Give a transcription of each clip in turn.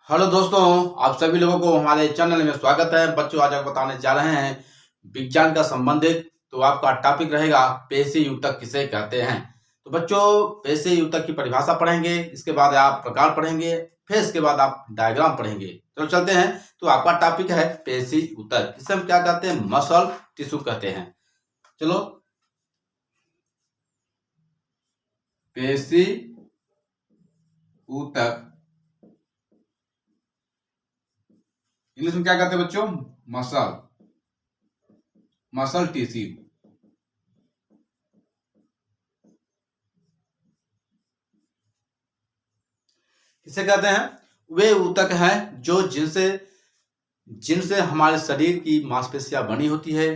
Hello दोस्तों, आप सभी लोगों को हमारे चैनल में स्वागत है। बच्चों, आज आपको बताने जा रहे हैं विज्ञान का संबंधित। तो आपका टॉपिक रहेगा पेशीय ऊतक किसे कहते हैं। तो बच्चों, पेशीय ऊतक की परिभाषा पढ़ेंगे, इसके बाद आप प्रकार पढ़ेंगे, फिर इसके बाद आप डायग्राम पढ़ेंगे। चलो चलते हैं। तो आपका टॉपिक है पेशीय ऊतक, इसे हम क्या कहते हैं? मसल टिश्यू कहते हैं। चलो, पेशीय ऊतक इंग्लिश में क्या कहते हैं बच्चों? Muscle tissue. किसे कहते हैं? वे ऊतक हैं जो जिनसे जिनसे हमारे शरीर की मांसपेशियां बनी होती है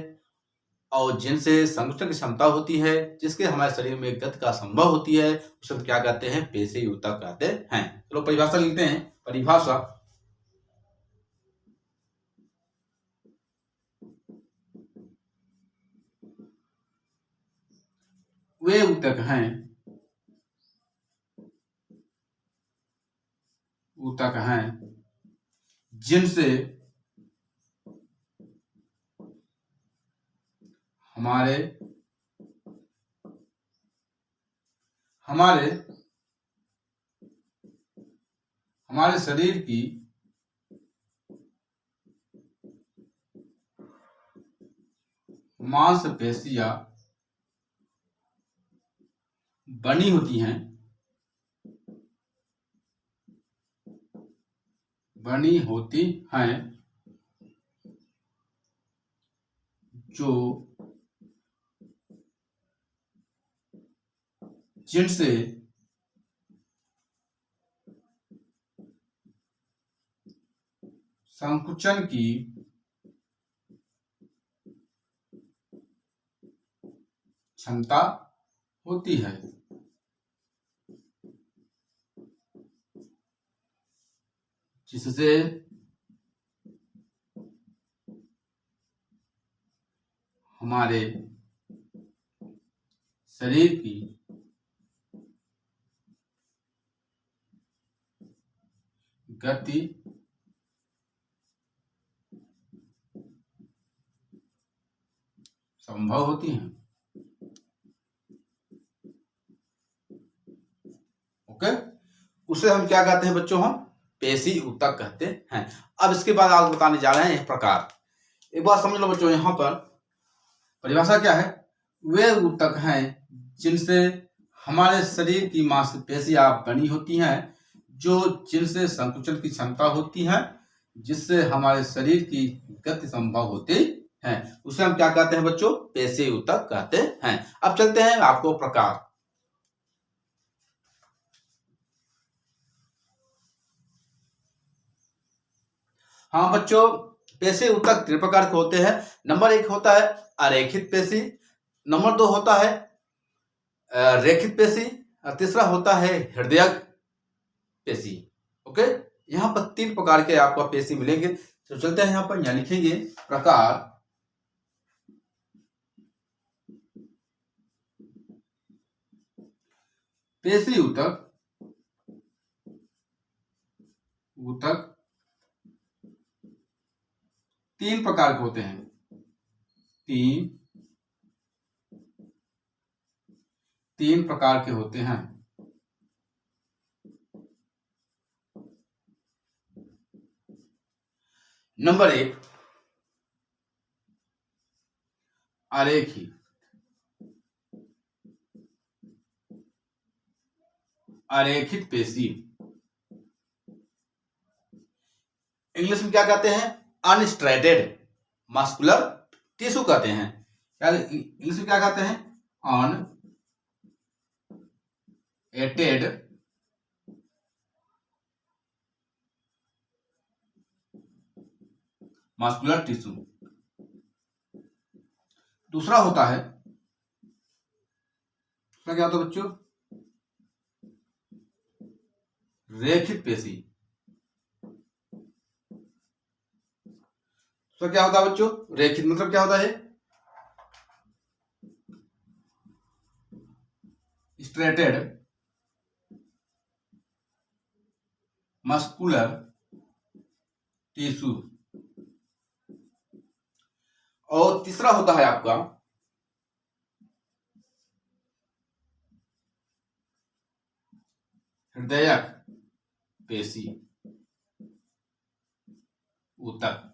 और जिनसे संकुचन की क्षमता होती है, जिसके हमारे शरीर में गति का संभव होती है, उसे हम क्या कहते हैं? पेशीय ऊतक कहते हैं। चलो परिभाषा लिखते हैं। परिभाषा: वे ऊतक हैं जिनसे हमारे हमारे हमारे शरीर की मांसपेशियां बनी होती हैं जो जिनसे संकुचन की क्षमता होती है। जिससे हमारे शरीर की गति संभव होती है। ओके, उसे हम क्या कहते हैं बच्चों? हम पेशीय ऊतक कहते हैं। अब इसके बाद आपको बताने जा रहे हैं प्रकार। एक बात समझ लो बच्चों, यहाँ पर परिभाषा क्या है? वे ऊतक हैं जिनसे हमारे शरीर की मांसपेशियां बनी होती हैं जो जिनसे संकुचन की क्षमता होती है, जिससे हमारे शरीर की गति संभव होती है, उसे हम क्या कहते हैं बच्चों? पेशीय ऊतक कहते हैं। अब चलते हैं आपको प्रकार। हाँ बच्चों, पेशीय ऊतक 3 प्रकार के होते हैं। नंबर 1 होता है अरेखित पेशी, नंबर 2 होता है रेखित पेशी, और तीसरा होता है हृदयक पेशी। ओके, यहाँ पर 3 प्रकार के आपको पेशी मिलेंगे। तो चलते हैं यहाँ पर, यहाँ लिखेंगे प्रकार। पेशी ऊतक 3 प्रकार के होते हैं। तीन प्रकार के होते हैं। नंबर 1 अरेखित पेशी। इंग्लिश में क्या कहते हैं? अनस्ट्रेटेड मस्कुलर टिश्यू कहते हैं। इंग्लिश में क्या कहते हैं? अनएटेड मस्कुलर टिश्यू। दूसरा होता है, दूसरा क्या होता है बच्चों? रेखित पेशी। तो क्या होता है बच्चों? रेखित मतलब क्या होता है? Striated muscular tissue. और तीसरा होता है आपका हृदयक पेशी ऊतक।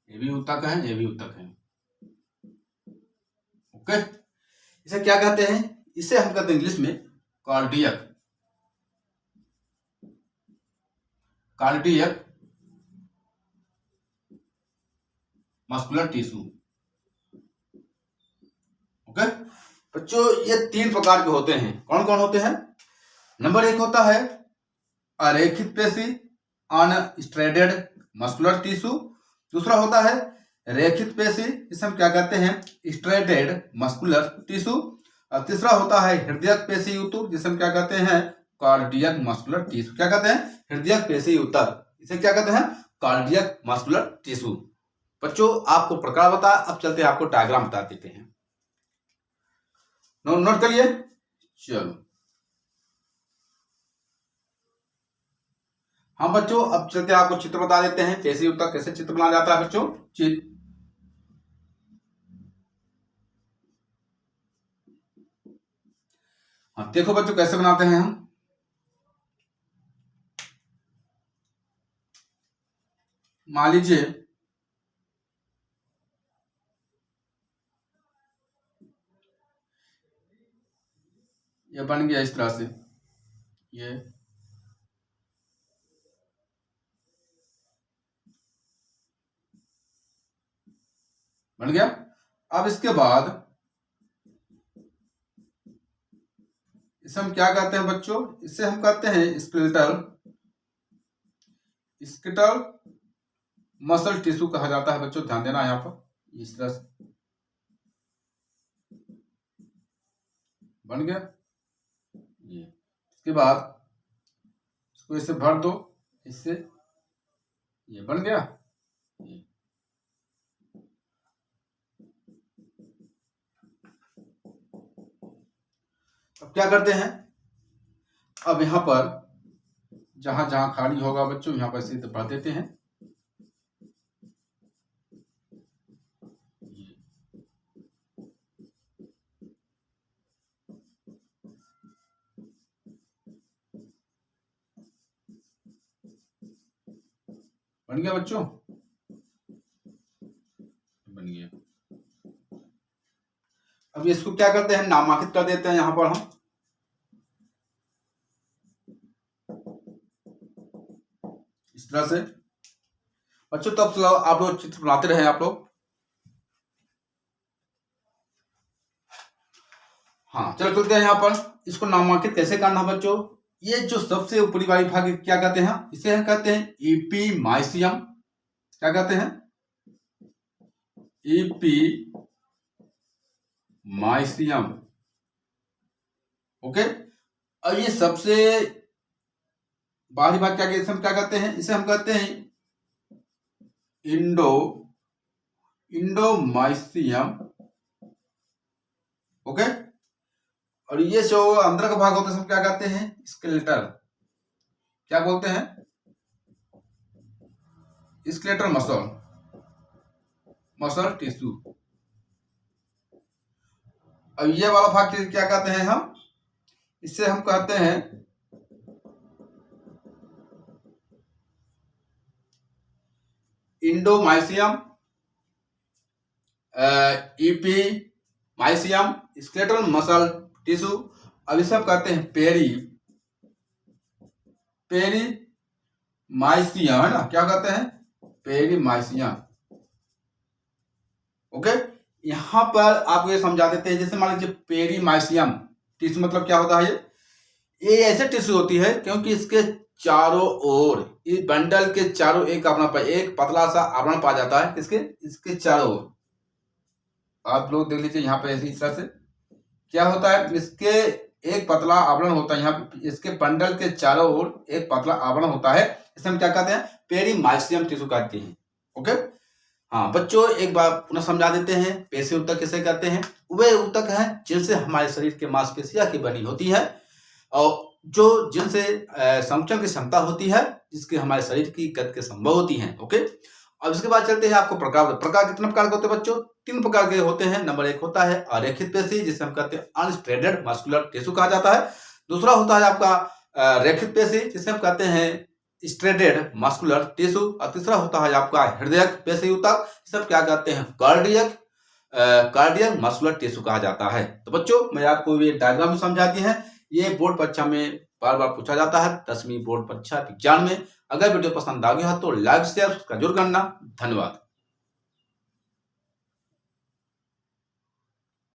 ये भी ऊतक है, ये भी ऊतक है। ओके, इसे क्या कहते हैं? इसे हम कहते हैं इंग्लिश में कार्डियक मस्कुलर टिश्यू। ओके बच्चों, ये 3 प्रकार के होते हैं। कौन कौन होते हैं? नंबर 1 होता है अरेखित पेशी अनस्ट्रेडेड मस्कुलर टिश्यू। दूसरा होता है रेखित पेशी, इसे हम क्या कहते हैं? स्ट्रेडेड मस्कुलर टिश्यू। और तीसरा होता है हृदयक पेशी ऊतक, जिसे हम क्या कहते हैं? Cardiac muscular tissue. क्या कहते हैं? हृदयक पेशी ऊतक, इसे क्या कहते हैं? Cardiac muscular tissue. बच्चों, आपको प्रकार बता, अब चलते हैं आपको डायग्राम बता देते हैं। नोट करिए। चलो, हाँ बच्चों, अब चलते हैं आपको चित्र बता देते हैं। पेशी ऊतक कैसे चित्र बनाया जाता है बच्चों? चित्र हाँ, देखो बच्चों कैसे बनाते हैं हम। मान लीजिए ये बन गया इस तरह से, ये बन गया। अब इसके बाद इसे हम क्या कहते हैं बच्चों? इसे हम कहते हैं स्केलेटल मसल टिश्यू कहा जाता है। बच्चों ध्यान देना यहाँ पर, इस तरह से बन गया ये। इसके बाद इसको इसे भर दो, इससे ये बन गया ये। अब क्या करते हैं? अब यहां पर जहां जहां खाली होगा बच्चों, यहां पर इसे भर देते हैं। बन गया बच्चों, बन गया। अब इसको क्या करते हैं? नामांकित कर देते हैं यहां पर हम। इस तरह से बच्चों, तब आप लोग चित्र बनाते रहे आप लोग। हाँ चलो चलते हैं यहाँ पर। इसको नामांकित कैसे करना है बच्चों? ये जो सबसे ऊपरी वाली भाग क्या कहते हैं? इसे हम कहते हैं एपीमाइसियम। क्या कहते हैं? एपीमाइसियम। ओके, और ये सबसे बाहरी भाग क्या कहते हैं? क्या कहते हैं? इसे हम कहते हैं इंडोमाइसियम। ओके, और ये जो अंदर का भाग होता है हम क्या कहते हैं? स्केलेटल। क्या बोलते हैं? Skeletal muscle tissue. अब ये वाला भाग क्या कहते हैं हम? इसे हम कहते हैं इंडोमाइसियम, एपीमाइसियम, स्केलेटल मसल टिश्यू। अब इसे हम कहते हैं पेरीमाइसियम, है ना? क्या कहते हैं? पेरीमाइसियम। ओके, यहां पर आपको ये समझा देते हैं। जैसे मान लीजिए पेरीमाइसियम टिश्यू मतलब क्या होता है? ये ऐसे टिश्यू होती है क्योंकि इसके चारों ओर, इस बंडल के चारों एक पतला सा आवरण पाया जाता है। इसके चारों ओर आप लोग देख लीजिए यहाँ पे इस तरह से क्या होता है? इसके एक पतला आवरण होता है। यहाँ पे इसके बंडल के चारों ओर एक पतला आवरण होता है। इसे हम क्या कहते हैं? पेरीमाइसियम टिश्यू कहते हैं। ओके, हाँ बच्चों, एक बार पुनः समझा देते हैं। पेशी ऊतक किसे कहते हैं? वे ऊतक हैं जिनसे हमारे शरीर के मांसपेशियां की बनी होती है। और जो जिनसे संकुचन की क्षमता होती है, जिसकी हमारे शरीर की गति संभव होती है। ओके, अब इसके बाद चलते हैं आपको प्रकार। प्रकार कितने प्रकार के होते हैं बच्चों? 3 प्रकार के होते हैं। नंबर 1 होता है अरेखित पेशी, जिसे हम कहते हैं अनस्ट्रेडेड मस्कुलर टिश्यू कहा जाता है। दूसरा होता है आपका रेखित पेशी, जिसे हम कहते हैं स्ट्रेडेड मस्कुलर टिश्यू। और तीसरा होता है आपका हृदयक पेशी ऊतक, जिसे हम क्या कहते हैं कार्डियक मस्कुलर टिश्यू कहा जाता है। तो बच्चों, मैं आपको ये डायग्राम में समझा दिया है। ये बोर्ड परीक्षा में बार बार पूछा जाता है, 10वीं बोर्ड परीक्षा विज्ञान में। अगर वीडियो पसंद आ गया हो तो लाइक शेयर जरूर करना। धन्यवाद।